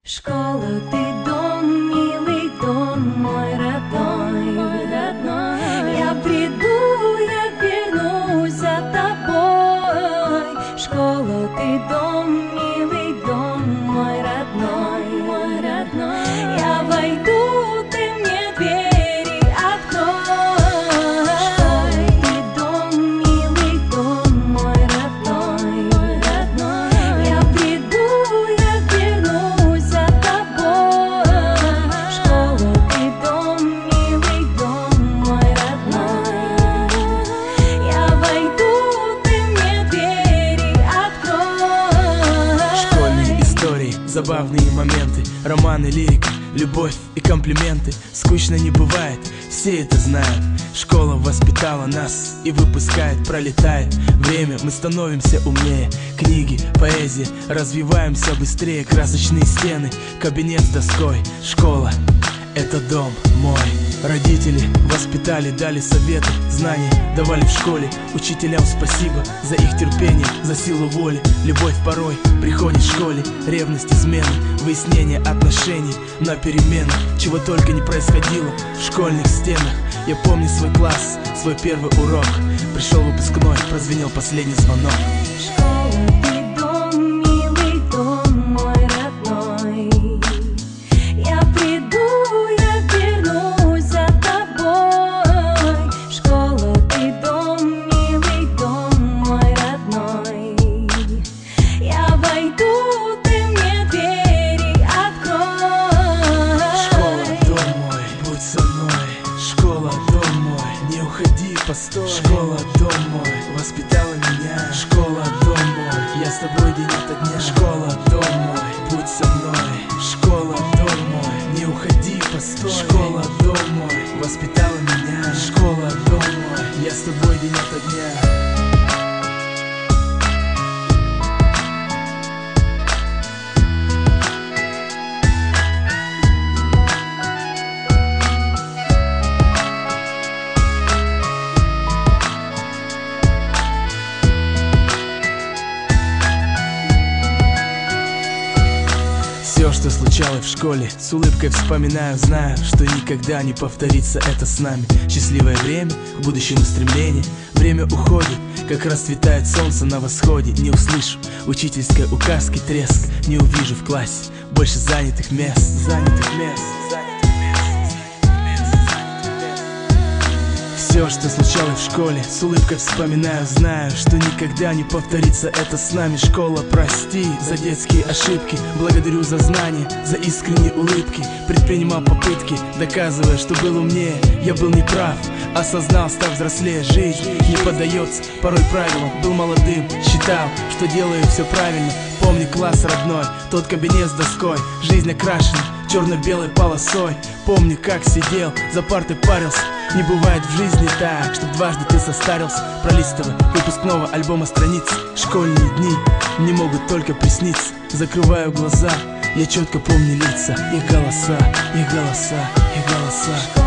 Школа, ты дом, милый дом, мой родной, Я приду, я вернусь за тобой. Школа, ты дом, милый дом, мой родной, Я войду, ты мне двери открой. Школа, ты дом, милый дом, мой родной, Я приду, я вернусь за тобой. Школа, ты дом, милый дом, мой родной, Я войду, ты мне двери открой. Школьные истории, забавные моменты, романы, лирика, любовь и комплименты. Скучно не бывает, все это знают. Школа воспитала нас и выпускает, пролетает время, мы становимся умнее. Книги, поэзия, развиваемся быстрее. Красочные стены, кабинет с доской. Школа — это дом мой. Родители воспитали, дали советы, знания давали в школе. Учителям спасибо за их терпение, за силу воли. Любовь порой приходит в школе. Ревность, измены, выяснение отношений на перемену. Чего только не происходило в школьных стенах. Я помню свой класс, свой первый урок. Пришел выпускной, прозвенел последний звонок. Школа, ты дом, милый дом, мой родной, Я приду, я вернусь за тобой. Школа, ты дом, милый дом, мой родной, Я войду, ты мне двери открой. Школа, дом мой, будь со мной. Школа, дом мой, не уходи, постой. Школа, дом мой, воспитала меня. Школа, дом мой, я с тобой день ото дня. Школа, дом мой, будь со мной. Школа, дом мой, не уходи, постой. Школа, дом мой, воспитала меня. Школа, дом мой, я с тобой день ото дня. Все, что случалось в школе, с улыбкой вспоминаю, знаю, что никогда не повторится это с нами. Счастливое время, к будущему стремление. Время уходит, как расцветает солнце на восходе. Не услышу учительской указки, треск. Не увижу в классе больше занятых мест. Все, что случалось в школе, с улыбкой вспоминаю, знаю, что никогда не повторится это с нами. Школа, прости за детские ошибки, благодарю за знания, за искренние улыбки. Предпринимал попытки, доказывая, что был умнее. Я был неправ, осознал, став взрослее. Жизнь не поддается порой правилам. Был молодым, считал, что делаю все правильно. Помню класс родной, тот кабинет с доской. Жизнь окрашена черно-белой полосой. Помню, как сидел, за партой парился. Не бывает в жизни так, чтоб дважды ты состарился. Пролистывая выпускного альбома страниц. Школьные дни не могут только присниться. Закрываю глаза, я четко помню лица. Их голоса, их голоса, их голоса.